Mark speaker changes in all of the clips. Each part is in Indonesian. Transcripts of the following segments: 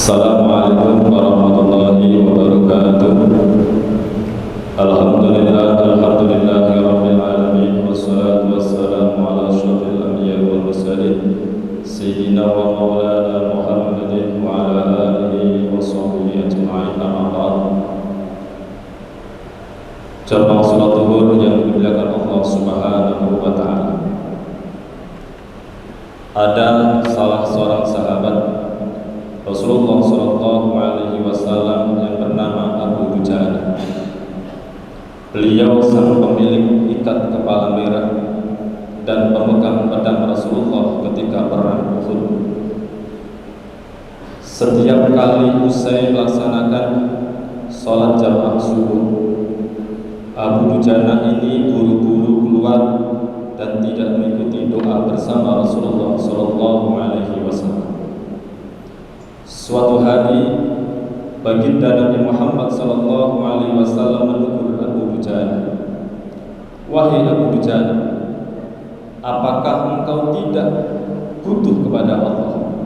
Speaker 1: Assalamualaikum warahmatullahi wabarakatuh. Alhamdulillahi rabbil alamin, wassalatu wassalamu ala asyrafil anbiya'i wal mursalin sayyidina wa maulana Muhammadin wa ala alihi wa sahbihi ajma'in, amma ba'd. Jamaah salat zuhur yang dimuliakan Allah Subhanahu wa taala. Ada salah seorang sahabat Rasulullah Shallallahu Alaihi Wasallam yang bernama Abu Dujana. Beliau sang pemilik ikat kepala merah dan pemegang pedang Rasulullah ketika perang Uhud. Setiap kali usai melaksanakan sholat jamaah subuh, Abu Dujana ini buru-buru keluar dan tidak mengikuti doa bersama Rasulullah Shallallahu Alaihi Wasallam. Suatu hari, baginda Nabi Muhammad sallallahu alaihi wasallam menegur Abu Dujana. Wahai Abu Dujana, apakah engkau tidak butuh kepada Allah?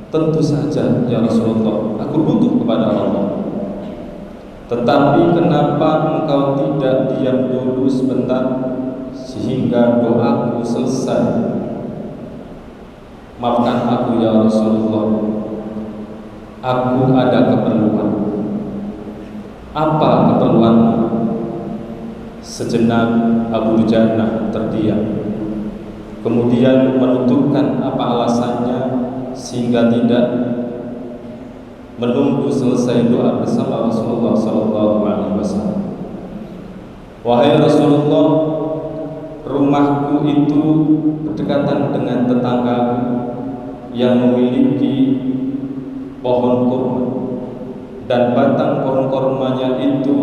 Speaker 1: Tentu saja ya Rasulullah, aku butuh kepada Allah. Tetapi kenapa engkau tidak diam dulu sebentar sehingga doaku selesai? Maafkan aku ya Rasulullah, aku ada keperluan. Apa keperluanmu? Sejenak Abu Dujana terdiam, kemudian menentukan apa alasannya sehingga tidak menunggu selesai doa bersama Rasulullah SAW. Wahai Rasulullah, rumahku itu berdekatan dengan tetanggaku yang memiliki pohon kurma, dan batang pohon kurmanya itu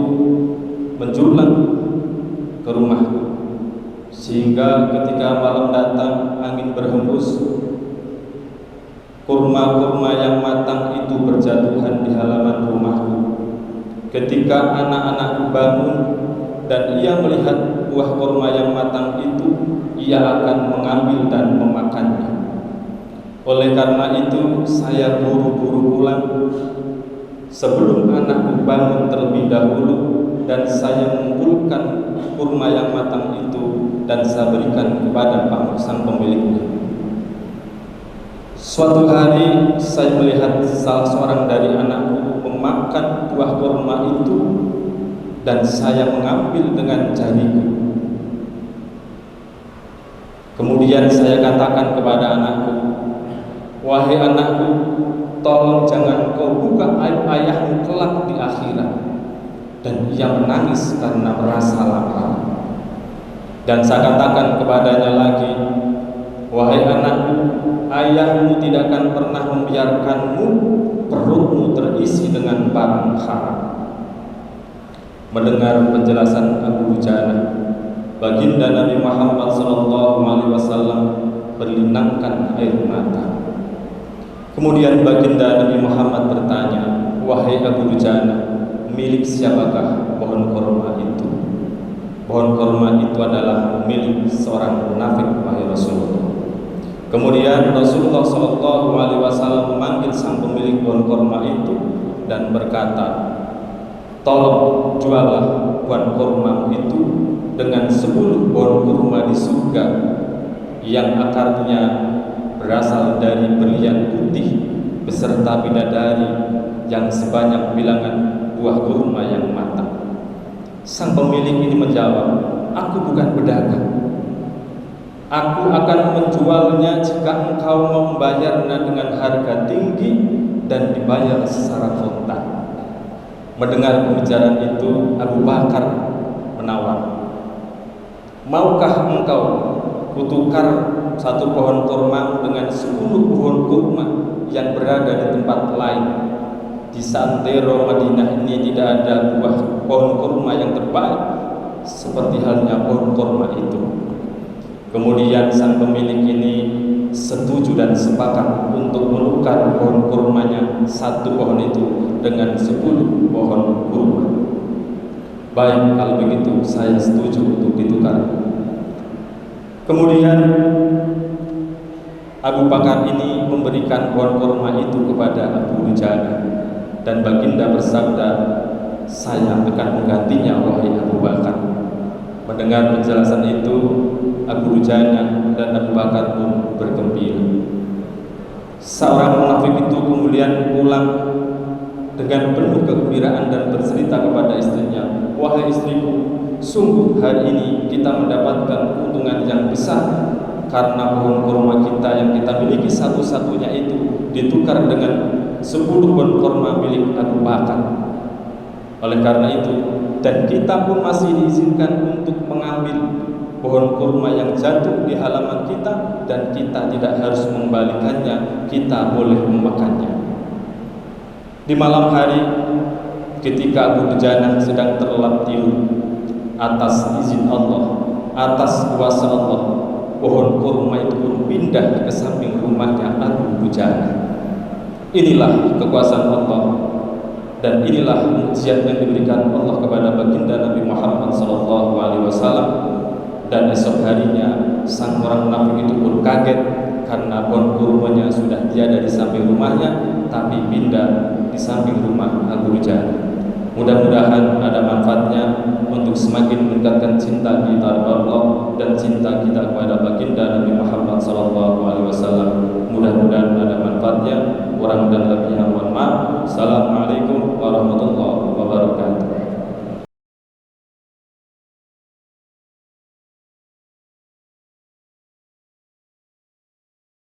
Speaker 1: menjulang ke rumahku, sehingga ketika malam datang angin berhembus, kurma-kurma yang matang itu berjatuhan di halaman rumahku. Ketika anak-anakku bangun dan ia melihat buah kurma yang matang itu, ia akan mengambil dan memakannya. Oleh karena itu saya buru-buru pulang sebelum anakku bangun terlebih dahulu, dan saya mengumpulkan kurma yang matang itu dan saya berikan kepada sang pemiliknya. Suatu hari saya melihat salah seorang dari anakku memakan buah kurma itu dan saya mengambil dengan jariku. Kemudian saya katakan kepada anakku, wahai anakku, tolong jangan kau buka aib ayahmu kelak di akhirat. Dan ia menangis karena merasa lapar. Dan saya katakan kepadanya lagi, wahai anakku, ayahmu tidak akan pernah membiarkanmu perutmu terisi dengan barang haram. Mendengar penjelasan Abu Dujana, baginda Nabi Muhammad SAW berlinangkan air mata. Kemudian baginda Nabi Muhammad bertanya, wahai Abu Dujana, milik siapakah pohon kurma itu? Pohon kurma itu adalah milik seorang munafik, wahai Rasulullah. Kemudian Rasulullah SAW memanggil sang pemilik pohon kurma itu dan berkata, tolong juallah pohon kurma itu dengan 10 pohon kurma di surga yang akarnya berasal dari berlian putih beserta bidadari yang sebanyak bilangan buah kurma yang matang. Sang pemilik ini menjawab, aku bukan pedagang. Aku akan menjualnya jika engkau mau membayarnya dengan harga tinggi dan dibayar secara kontan. Mendengar pembicaraan itu, Abu Bakar menawar, maukah engkau kutukar 1 pohon kurma dengan 10 pohon kurma yang berada di tempat lain? Di santero Madinah ini tidak ada buah pohon kurma yang terbaik seperti halnya pohon kurma itu. Kemudian sang pemilik ini setuju dan sepakat untuk menukar pohon kurmanya 1 pohon itu dengan 10 pohon kurma. Baik, kalau begitu saya setuju untuk ditukar. Kemudian Abu Bakar ini memberikan pohon kurma itu kepada Abu Dujana, dan baginda bersabda, saya akan menggantinya wahai Abu Bakar. Mendengar penjelasan itu, Abu Dujana dan Abu Bakar pun bergembira. Seorang munafik itu kemudian pulang dengan penuh kegembiraan dan bercerita kepada istrinya, wahai istriku, sungguh hari ini kita mendapatkan keuntungan yang besar, karena pohon kurma kita yang kita miliki satu-satunya itu ditukar dengan 10 pohon kurma milik Abu Bakar. Oleh karena itu, dan kita pun masih diizinkan untuk mengambil pohon kurma yang jatuh di halaman kita, dan kita tidak harus membalikannya, kita boleh memakannya. Di malam hari, ketika Abu Dujana sedang terlelap tidur, atas izin Allah, atas kuasa Allah, pohon kurma itu pun pindah ke samping rumahnya Abu Dujana. Inilah kekuasaan Allah, dan inilah mukjizat yang diberikan Allah kepada baginda Nabi Muhammad SAW. Dan esok harinya sang orang munafik itu pun kaget karena pohon kurmanya sudah tiada di samping rumahnya, tapi pindah di samping rumah Abu Dujana. Mudah-mudahan ada manfaatnya untuk semakin meningkatkan cinta kita kepada Allah dan cinta kita kepada baginda Nabi Muhammad SAW. Mudah-mudahan ada manfaatnya. Kurang dan lebihnya mohon maaf. Assalamualaikum warahmatullahi wabarakatuh.